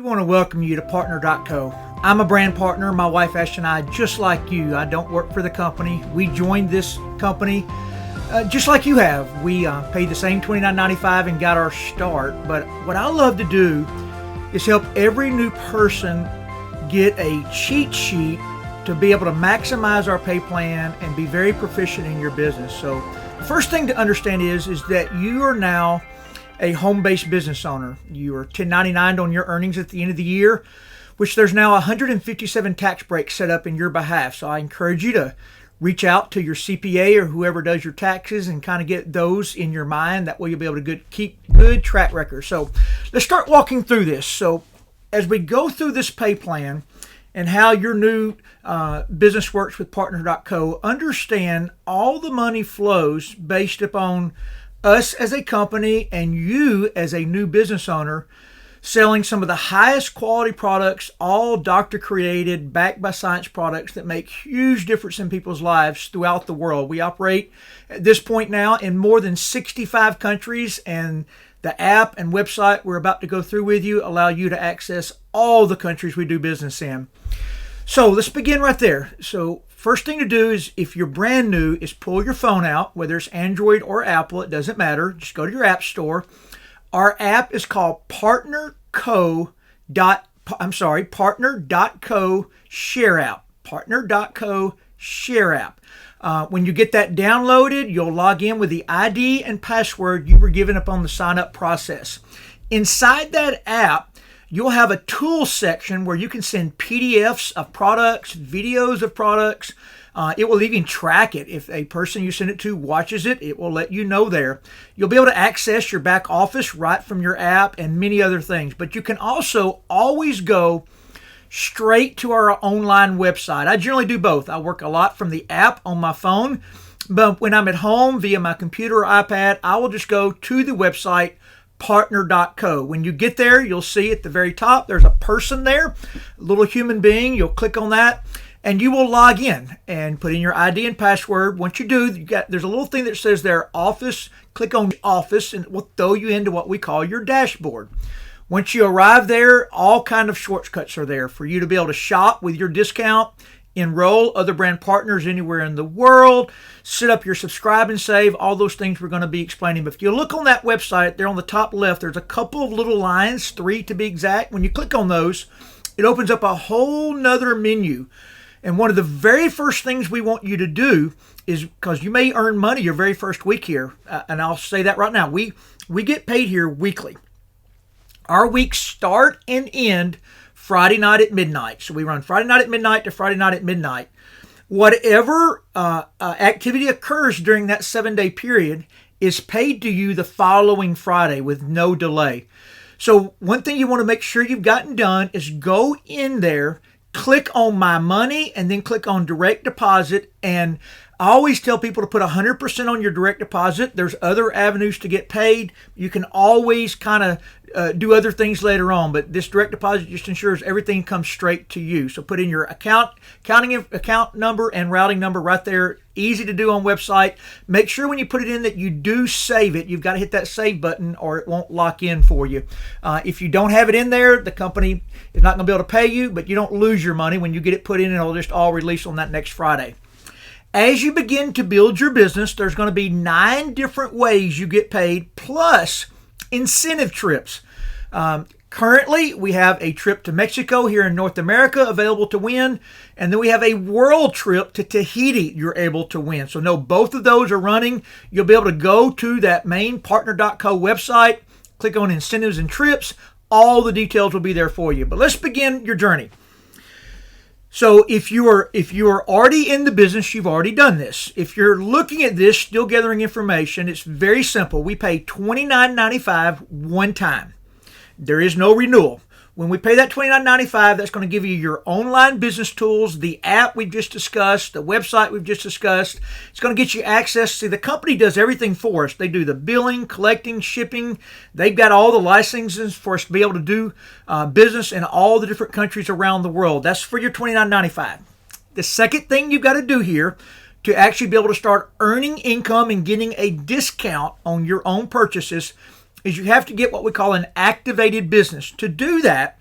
We want to welcome you to Partner.co. I'm a brand partner. My wife Ash and I, just like you, I don't work for the company. We joined this company just like you have. We paid the same $29.95 and got our start. But what I love to do is help every new person get a cheat sheet to be able to maximize our pay plan and be very proficient in your business. So the first thing to understand is that you are now a home-based business owner. You are 1099'd on your earnings at the end of the year, which there's now 157 tax breaks set up in your behalf. So I encourage you to reach out to your CPA or whoever does your taxes and kind of get those in your mind. That way you'll be able to keep good track record. So let's start walking through this. So as we go through this pay plan and how your new business works with Partner.co, understand all the money flows based upon us as a company and you as a new business owner selling some of the highest quality products, all doctor created, backed by science products that make huge difference in people's lives throughout the world. We operate at this point now in more than 65 countries, and the app and website we're about to go through with you allow you to access all the countries we do business in. So let's begin right there. So first thing to do is, if you're brand new, is pull your phone out, whether it's Android or Apple, it doesn't matter. Just go to your app store. Our app is called Partner.co Share App. Partner.co Share App. When you get that downloaded, you'll log in with the ID and password you were given upon the sign up process. Inside that app, you'll have a tools section where you can send PDFs of products, videos of products. It will even track it. If a person you send it to watches it, it will let you know there. You'll be able to access your back office right from your app and many other things. But you can also always go straight to our online website. I generally do both. I work a lot from the app on my phone, but when I'm at home via my computer or iPad, I will just go to the website, Partner.co. When you get there, you'll see at the very top, there's a person there, a little human being. You'll click on that and you will log in and put in your ID and password. Once you do, there's a little thing that says there, Office. Click on Office and it will throw you into what we call your dashboard. Once you arrive there, all kind of shortcuts are there for you to be able to shop with your discount, enroll other brand partners anywhere in the world, set up your subscribe and save, all those things we're going to be explaining. But if you look on that website, there on the top left, there's a couple of little lines, 3 to be exact. When you click on those, it opens up a whole nother menu. And one of the very first things we want you to do is, because you may earn money your very first week here, and I'll say that right now, we get paid here weekly. Our weeks start and end Friday night at midnight. So we run Friday night at midnight to Friday night at midnight. Whatever activity occurs during that 7-day period is paid to you the following Friday with no delay. So one thing you want to make sure you've gotten done is go in there, click on My Money, and then click on Direct Deposit. And I always tell people to put 100% on your direct deposit. There's other avenues to get paid. You can always kind of do other things later on, but this direct deposit just ensures everything comes straight to you. So put in your account number and routing number right there. Easy to do on website. Make sure when you put it in that you do save it. You've got to hit that save button or it won't lock in for you. If you don't have it in there, the company is not going to be able to pay you, but you don't lose your money. When you get it put in, it'll just all release on that next Friday. As you begin to build your business, there's going to be 9 different ways you get paid, plus incentive trips. Currently, we have a trip to Mexico here in North America available to win, and then we have a world trip to Tahiti you're able to win. So know both of those are running. You'll be able to go to that main Partner.co website, click on incentives and trips. All the details will be there for you. But let's begin your journey. So if you are already in the business, you've already done this. If you're looking at this, still gathering information, it's very simple. We pay $29.95 one time. There is no renewal. When we pay that $29.95, that's going to give you your online business tools, the app we've just discussed, the website we've just discussed. It's going to get you access. See, the company does everything for us. They do the billing, collecting, shipping. They've got all the licenses for us to be able to do business in all the different countries around the world. That's for your $29.95. The second thing you've got to do here to actually be able to start earning income and getting a discount on your own purchases is you have to get what we call an activated business. To do that,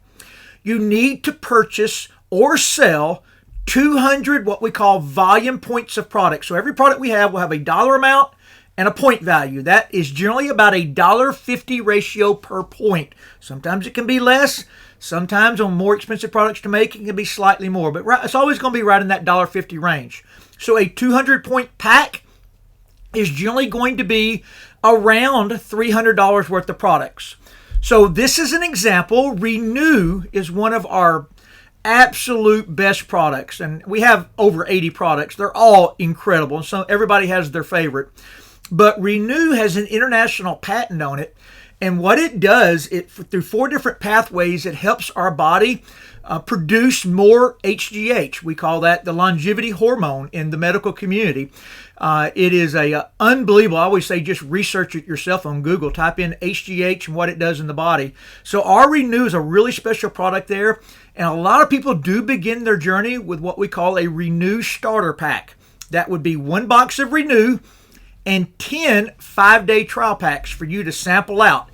you need to purchase or sell 200 what we call volume points of product. So every product we have will have a dollar amount and a point value. That is generally about a $1.50 ratio per point. Sometimes it can be less. Sometimes on more expensive products to make, it can be slightly more. But it's always going to be right in that $1.50 range. So a 200 point pack is generally going to be around $300 worth of products. So this is an example. Renew is one of our absolute best products, and we have over 80 products. They're all incredible, so everybody has their favorite. But Renew has an international patent on it, and what it does, through 4 different pathways, it helps our body produce more HGH. We call that the longevity hormone in the medical community. It is unbelievable. I always say just research it yourself on Google. Type in HGH and what it does in the body. So our Renew is a really special product there. And a lot of people do begin their journey with what we call a Renew starter pack. That would be 1 box of Renew and 10 5-day trial packs for you to sample out.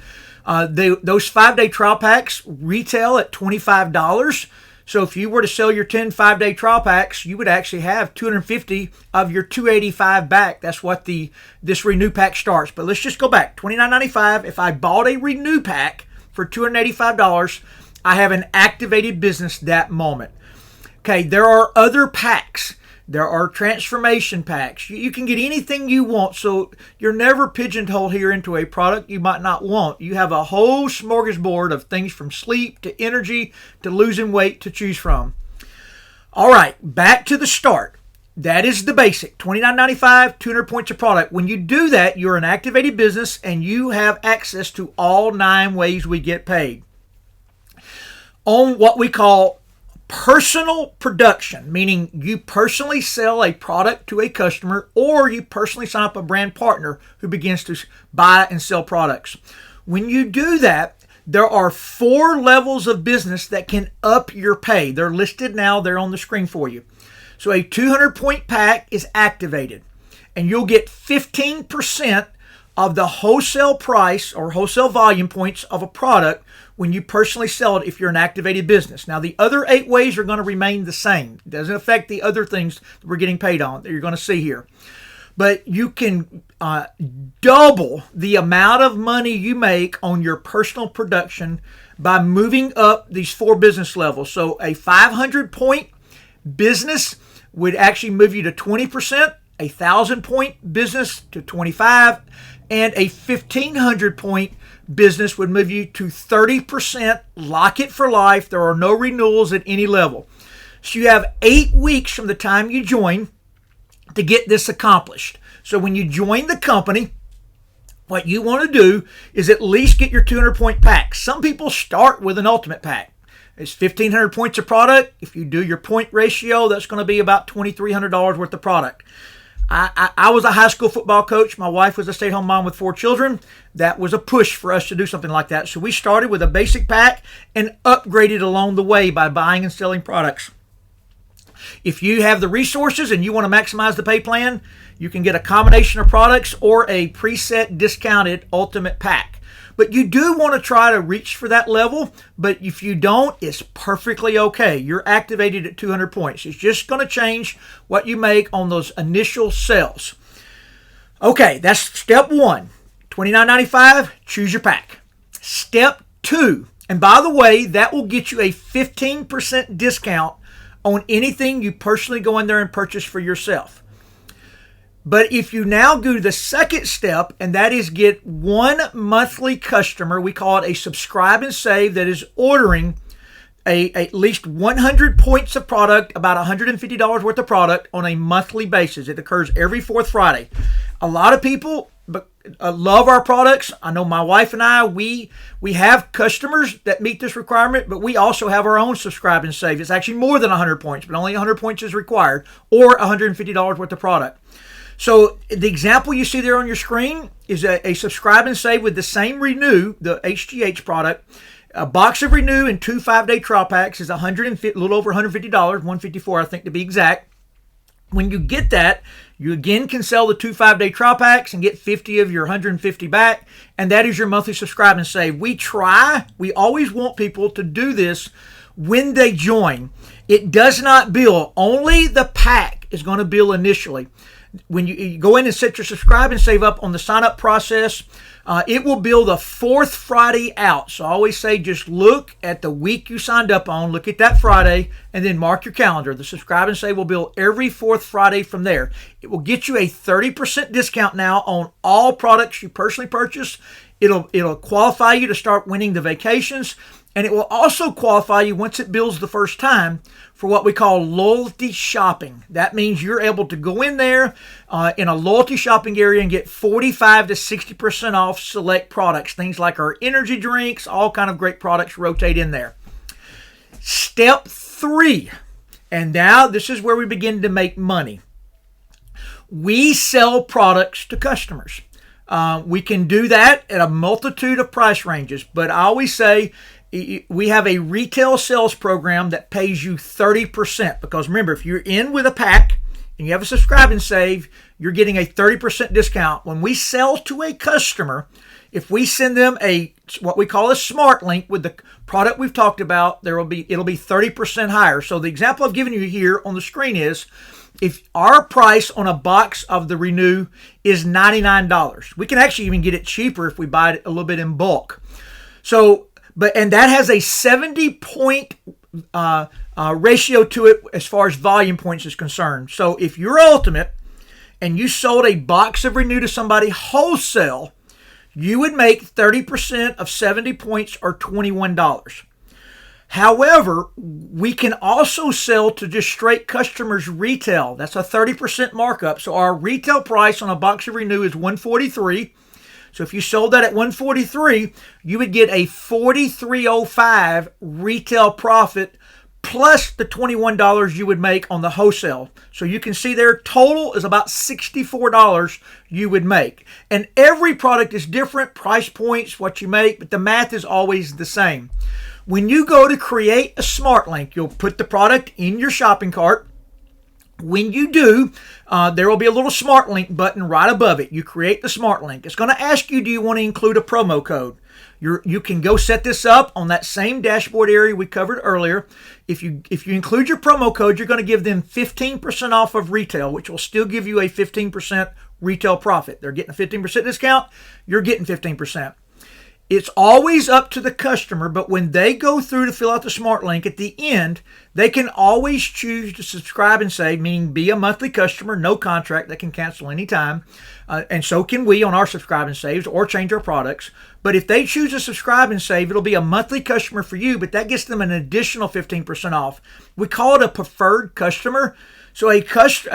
Those 5-day trial packs retail at $25. So if you were to sell your 10 5-day trial packs, you would actually have 250 of your $285 back. That's what this Renew pack starts. But let's just go back. $29.95. If I bought a Renew pack for $285, I have an activated business that moment. Okay, there are other packs. There are transformation packs. You can get anything you want, so you're never pigeonholed here into a product you might not want. You have a whole smorgasbord of things from sleep to energy to losing weight to choose from. All right, back to the start. That is the basic, $29.95, 200 points of product. When you do that, you're an activated business and you have access to all 9 ways we get paid. On what we call personal production, meaning you personally sell a product to a customer or you personally sign up a brand partner who begins to buy and sell products. When you do that, there are 4 levels of business that can up your pay. They're listed now. They're on the screen for you. So a 200 point pack is activated and you'll get 15% of the wholesale price or wholesale volume points of a product when you personally sell it if you're an activated business. Now, the other 8 ways are going to remain the same. It doesn't affect the other things that we're getting paid on that you're going to see here. But you can double the amount of money you make on your personal production by moving up these 4 business levels. So a 500 point business would actually move you to 20%, a 1,000 point business to 25%, and a 1,500 point business would move you to 30%. Lock it for life. There are no renewals at any level. So you have 8 weeks from the time you join to get this accomplished. So when you join the company, what you want to do is at least get your 200 point pack. Some people start with an ultimate pack. It's 1,500 points of product. If you do your point ratio, that's going to be about $2,300 worth of product. I was a high school football coach. My wife was a stay-at-home mom with 4 children. That was a push for us to do something like that. So we started with a basic pack and upgraded along the way by buying and selling products. If you have the resources and you want to maximize the pay plan, you can get a combination of products or a preset discounted ultimate pack. But you do want to try to reach for that level. But if you don't, it's perfectly okay. You're activated at 200 points. It's just going to change what you make on those initial sales. Okay, that's step 1. $29.95, choose your pack. Step 2, and by the way, that will get you a 15% discount on anything you personally go in there and purchase for yourself. But if you now do the second step, and that is get 1 monthly customer, we call it a subscribe and save, that is ordering at least 100 points of product, about $150 worth of product on a monthly basis. It occurs every 4th Friday. A lot of people love our products. I know my wife and I, we have customers that meet this requirement, but we also have our own subscribe and save. It's actually more than 100 points, but only 100 points is required, or $150 worth of product. So the example you see there on your screen is a subscribe and save with the same Renew, the HGH product. A box of Renew and 2 5-day trial packs is a little over $150, $154 I think to be exact. When you get that, You again can sell the 2 5-day trial packs and get 50 of your 150 back, and that is your monthly subscribe and save. We always want people to do this when they join. It does not bill. Only the pack is going to bill initially. When you go in and set your subscribe and save up on the sign up process, it will bill the 4th Friday out. So I always say just look at the week you signed up on, look at that Friday, and then mark your calendar. The subscribe and save will bill every 4th Friday from there. It will get you a 30% discount now on all products you personally purchase. It'll qualify you to start winning the vacations, and it will also qualify you once it bills the first time for what we call loyalty shopping. That means you're able to go in there in a loyalty shopping area and get 45 to 60% off select products. Things like our energy drinks, all kind of great products rotate in there. Step 3, and now this is where we begin to make money. We sell products to customers. We can do that at a multitude of price ranges, but I always say we have a retail sales program that pays you 30%, because remember, if you're in with a pack and you have a subscribe and save, you're getting a 30% discount. When we sell to a customer, if we send them what we call a smart link with the product we've talked about, it'll be 30% higher. So the example I've given you here on the screen is, if our price on a box of the Renew is $99, we can actually even get it cheaper if we buy it a little bit in bulk. And that has a 70-point ratio to it as far as volume points is concerned. So if you're Ultimate and you sold a box of Renew to somebody wholesale, you would make 30% of 70 points or $21. However, we can also sell to just straight customers retail. That's a 30% markup. So our retail price on a box of Renew is $143. So if you sold that at $143, you would get a $43.05 retail profit plus the $21 you would make on the wholesale. So you can see there, total is about $64 you would make. And every product is different, price points, what you make, but the math is always the same. When you go to create a smart link, you'll put the product in your shopping cart. When you do, there will be a little smart link button right above it. You create the smart link. It's going to ask you, do you want to include a promo code? You can go set this up on that same dashboard area we covered earlier. If you include your promo code, you're going to give them 15% off of retail, which will still give you a 15% retail profit. They're getting a 15% discount. You're getting 15%. It's always up to the customer, but when they go through to fill out the smart link at the end, they can always choose to subscribe and save, meaning be a monthly customer, no contract. They can cancel anytime. And so can we on our subscribe and saves, or change our products. But if they choose to subscribe and save, it'll be a monthly customer for you, but that gets them an additional 15% off. We call it a preferred customer. So a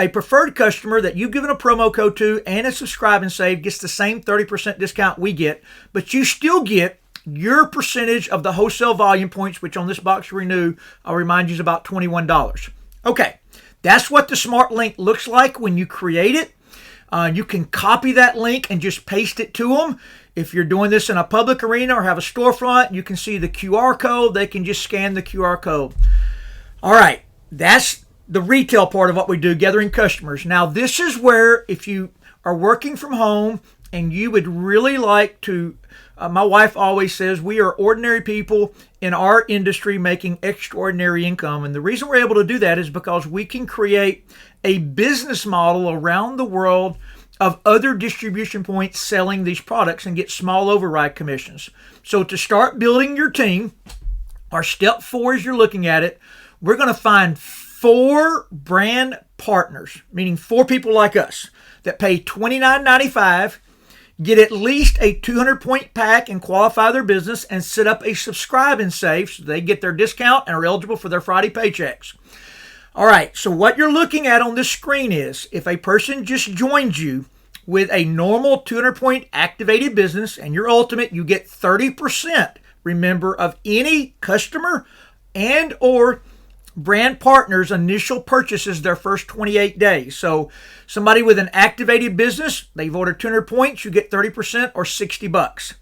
preferred customer that you've given a promo code to and a subscribe and save gets the same 30% discount we get, but you still get your percentage of the wholesale volume points, which on this box Renew, I'll remind you, is about $21. Okay, that's what the smart link looks like when you create it. You can copy that link and just paste it to them. If you're doing this in a public arena or have a storefront, you can see the QR code. They can just scan the QR code. All right, that's the retail part of what we do, gathering customers. Now, this is where if you are working from home and you would really like to, my wife always says we are ordinary people in our industry making extraordinary income. And the reason we're able to do that is because we can create a business model around the world of other distribution points selling these products and get small override commissions. So to start building your team, our step 4 as you're looking at it, we're going to find 4 brand partners, meaning 4 people like us that pay $29.95, get at least a 200-point pack and qualify their business, and set up a subscribe and save so they get their discount and are eligible for their Friday paychecks. All right, so what you're looking at on this screen is if a person just joins you with a normal 200-point activated business and you're Ultimate, you get 30%, remember, of any customer and or brand partner's initial purchases their first 28 days. So somebody with an activated business, they've ordered 200 points, you get 30% or $60.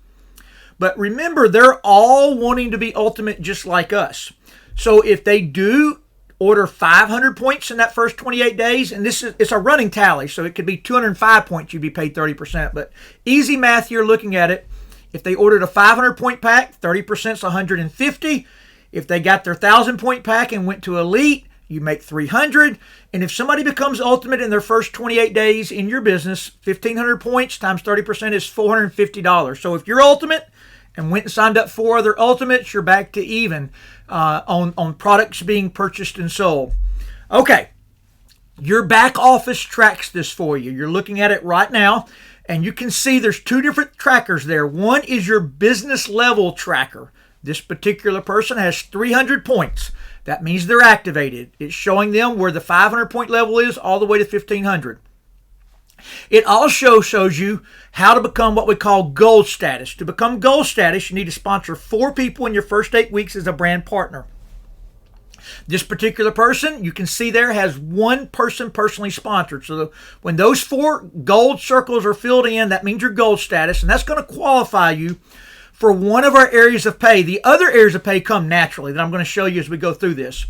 But remember, they're all wanting to be Ultimate just like us. So if they do order 500 points in that first 28 days, and it's a running tally, so it could be 205 points, you'd be paid 30%. But easy math, you're looking at it. If they ordered a 500 point pack, 30% is 150. If they got their 1,000 point pack and went to Elite, you make 300. And if somebody becomes Ultimate in their first 28 days in your business, 1,500 points times 30% is $450. So if you're Ultimate and went and signed up 4 other Ultimates, you're back to even on products being purchased and sold. Okay, your back office tracks this for you. You're looking at it right now, and you can see there's 2 different trackers there. One is your business level tracker. This particular person has 300 points. That means they're activated. It's showing them where the 500 point level is all the way to 1,500. It also shows you how to become what we call gold status. To become gold status, you need to sponsor 4 people in your first 8 weeks as a brand partner. This particular person, you can see there, has 1 person personally sponsored. So when those 4 gold circles are filled in, that means you're gold status, and that's going to qualify you for one of our areas of pay. The other areas of pay come naturally that I'm going to show you as we go through this.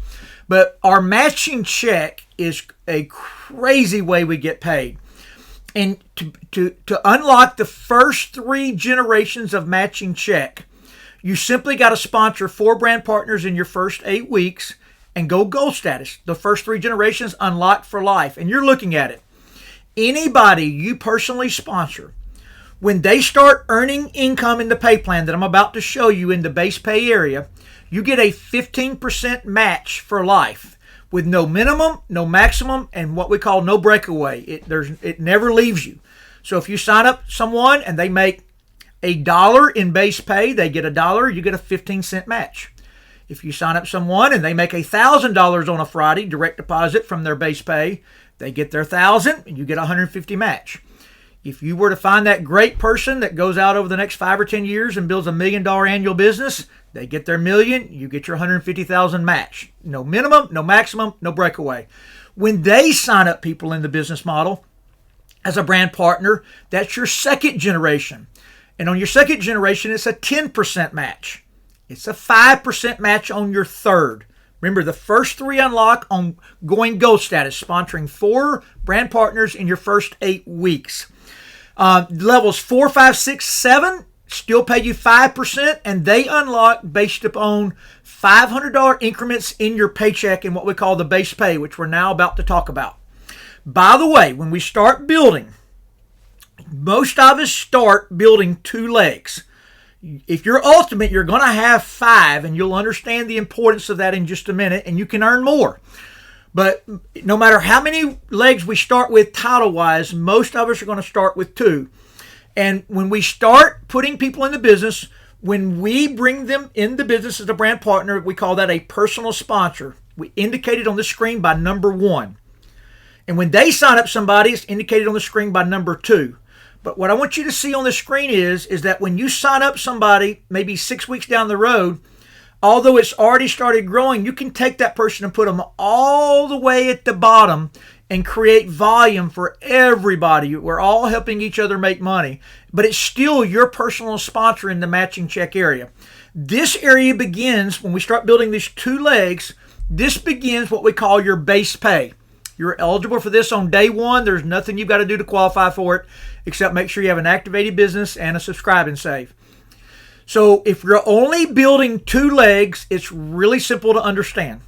But our matching check is a crazy way we get paid. And to unlock the first 3 generations of matching check, you simply got to sponsor 4 brand partners in your first 8 weeks and go gold status. The first 3 generations unlocked for life. And you're looking at it. Anybody you personally sponsor, when they start earning income in the pay plan that I'm about to show you in the base pay area, you get a 15% match for life with no minimum, no maximum, and what we call no breakaway. It never leaves you. So if you sign up someone and they make $1 in base pay, they get $1, you get a 15-cent match. If you sign up someone and they make $1,000 on a Friday, direct deposit from their base pay, they get their $1,000 and you get a $150 match. If you were to find that great person that goes out over the next 5 or 10 years and builds $1 million annual business, they get their $1 million, you get your $150,000 match. No minimum, no maximum, no breakaway. When they sign up people in the business model as a brand partner, that's your second generation. And on your second generation, it's a 10% match. It's a 5% match on your third. Remember, the first 3 unlock on going gold status, sponsoring 4 brand partners in your first 8 weeks. Levels 4, 5, 6, 7 still pay you 5%, and they unlock based upon $500 increments in your paycheck in what we call the base pay, which we're now about to talk about. By the way, when we start building, most of us start building 2 legs. If you're Ultimate, you're going to have 5, and you'll understand the importance of that in just a minute, and you can earn more. But no matter how many legs we start with title-wise, most of us are going to start with 2. And when we start putting people in the business, when we bring them in the business as a brand partner, we call that a personal sponsor. We indicate it on the screen by number 1. And when they sign up somebody, it's indicated on the screen by number 2. But what I want you to see on the screen is that when you sign up somebody, maybe 6 weeks down the road, although it's already started growing, you can take that person and put them all the way at the bottom and create volume for everybody. We're all helping each other make money, but it's still your personal sponsor in the matching check area. This area begins, when we start building these 2 legs, this begins what we call your base pay. You're eligible for this on day 1. There's nothing you've got to do to qualify for it, except make sure you have an activated business and a subscribe and save. So if you're only building 2 legs, it's really simple to understand.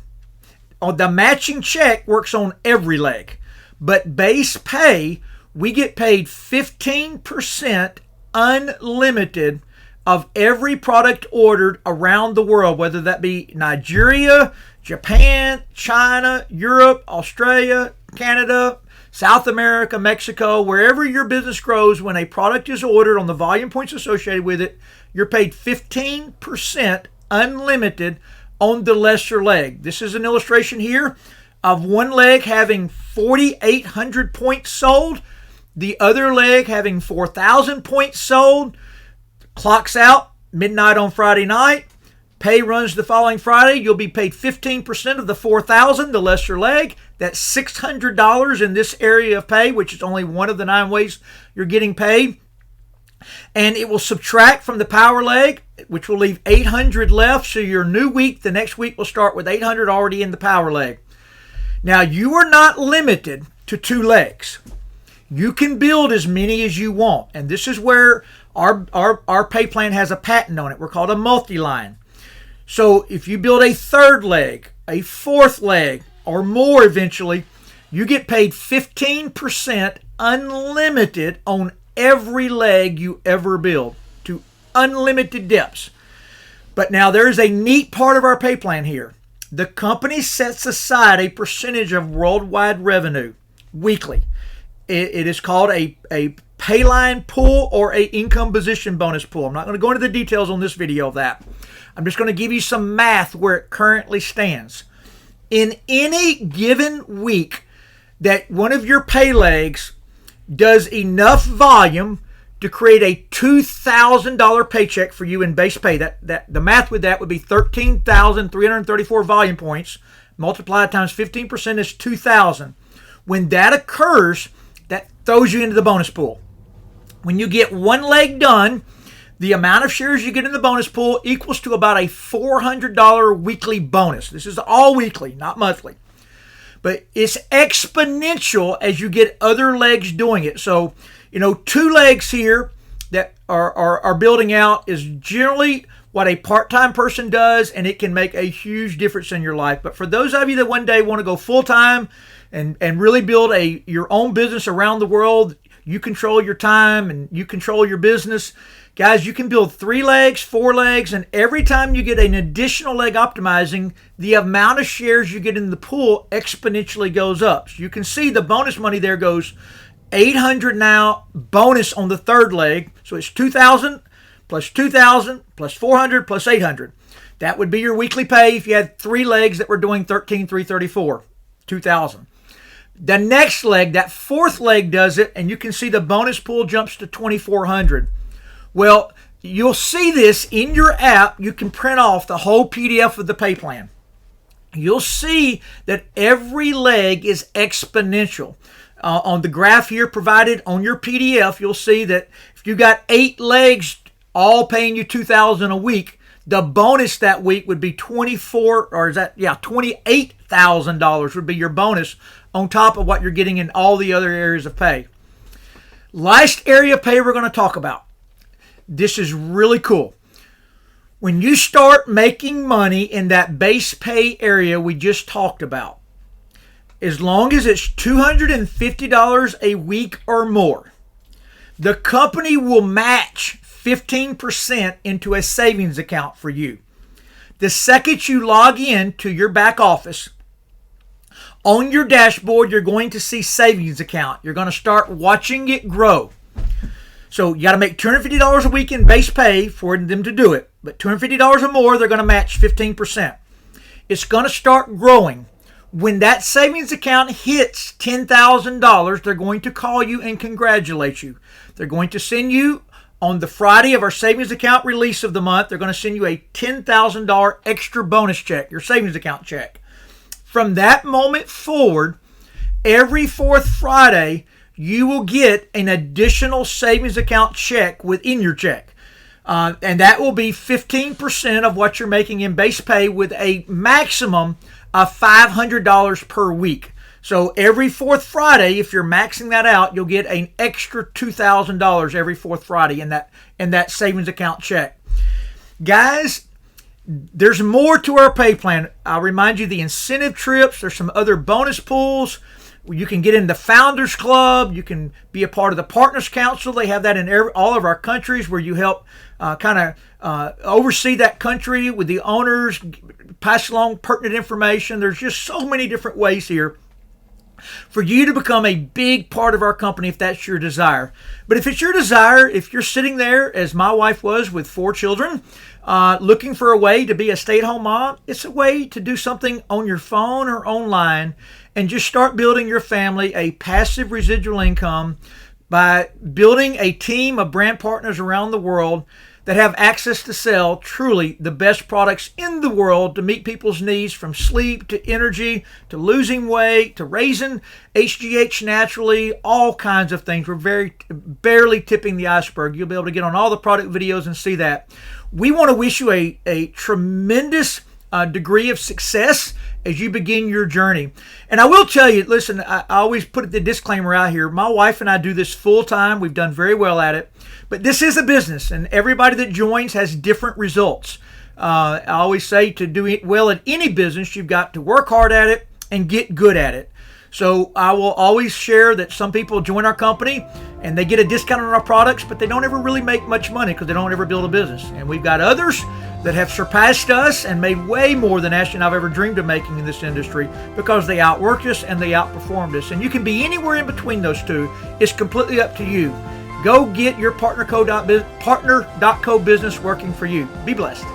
The matching check works on every leg, but base pay, we get paid 15% unlimited of every product ordered around the world, whether that be Nigeria, Japan, China, Europe, Australia, Canada, South America, Mexico, wherever your business grows. When a product is ordered on the volume points associated with it, you're paid 15% unlimited on the lesser leg. This is an illustration here of one leg having 4,800 points sold, the other leg having 4,000 points sold. Clocks out midnight on Friday night. Pay runs the following Friday. You'll be paid 15% of the 4,000, the lesser leg. That's $600 in this area of pay, which is only one of the 9 ways you're getting paid. And it will subtract from the power leg, which will leave 800 left. So your new week, the next week, will start with 800 already in the power leg. Now, you are not limited to 2 legs. You can build as many as you want. And this is where our pay plan has a patent on it. We're called a multi-line. So if you build a 3rd leg, a 4th leg, or more eventually, you get paid 15% unlimited on every leg you ever build to unlimited depths. But now there's a neat part of our pay plan here. The company sets aside a percentage of worldwide revenue weekly. It is called a Payline pool or a income position bonus pool. I'm not going to go into the details on this video of that. I'm just going to give you some math where it currently stands. In any given week that one of your pay legs does enough volume to create a $2,000 paycheck for you in base pay, that the math with that would be 13,334 volume points multiplied times 15% is 2,000. When that occurs, that throws you into the bonus pool. When you get 1 leg done, the amount of shares you get in the bonus pool equals to about a $400 weekly bonus. This is all weekly, not monthly. But it's exponential as you get other legs doing it. So, 2 legs here that are building out is generally what a part-time person does, and it can make a huge difference in your life. But for those of you that one day want to go full-time and really build your own business around the world, you control your time and you control your business. Guys, you can build 3 legs, 4 legs, and every time you get an additional leg optimizing, the amount of shares you get in the pool exponentially goes up. So you can see the bonus money there goes 800 now, bonus on the 3rd leg. So it's 2,000 plus 2,000 plus 400 plus 800. That would be your weekly pay if you had 3 legs that were doing 13,334, 2,000. The next leg, that 4th leg does it, and you can see the bonus pool jumps to 2,400. Well, you'll see this in your app. You can print off the whole PDF of the pay plan. You'll see that every leg is exponential. On the graph here provided on your PDF, you'll see that if you got 8 legs all paying you $2,000 a week, the bonus that week would be $28,000 would be your bonus on top of what you're getting in all the other areas of pay. Last area of pay we're going to talk about. This is really cool. When you start making money in that base pay area we just talked about, as long as it's $250 a week or more, the company will match 15% into a savings account for you. The second you log in to your back office, on your dashboard, you're going to see savings account. You're going to start watching it grow. So you got to make $250 a week in base pay for them to do it. But $250 or more, they're going to match 15%. It's going to start growing. When that savings account hits $10,000, they're going to call you and congratulate you. They're going to send you, on the Friday of our savings account release of the month, they're going to send you a $10,000 extra bonus check, your savings account check. From that moment forward, every 4th Friday, you will get an additional savings account check within your check. And that will be 15% of what you're making in base pay with a maximum of $500 per week. So every 4th Friday, if you're maxing that out, you'll get an extra $2,000 every 4th Friday in that savings account check. Guys, there's more to our pay plan. I'll remind you the incentive trips. There's some other bonus pools. You can get in the Founders Club. You can be a part of the Partners Council. They have that in all of our countries where you help oversee that country with the owners, pass along pertinent information. There's just so many different ways here for you to become a big part of our company if that's your desire. But if it's your desire, if you're sitting there, as my wife was with 4 children, looking for a way to be a stay-at-home mom, it's a way to do something on your phone or online and just start building your family a passive residual income by building a team of brand partners around the world that have access to sell truly the best products in the world to meet people's needs, from sleep to energy to losing weight to raising HGH naturally, all kinds of things. We're barely tipping the iceberg. You'll be able to get on all the product videos and see that. We want to wish you a tremendous degree of success as you begin your journey. And I will tell you, listen, I always put the disclaimer out here. My wife and I do this full time. We've done very well at it. But this is a business, and everybody that joins has different results. I always say to do it well at any business, you've got to work hard at it and get good at it. So I will always share that some people join our company and they get a discount on our products, but they don't ever really make much money because they don't ever build a business. And we've got others that have surpassed us and made way more than Ashley and I've ever dreamed of making in this industry because they outworked us and they outperformed us. And you can be anywhere in between those two. It's completely up to you. Go get your partner.co business working for you. Be blessed.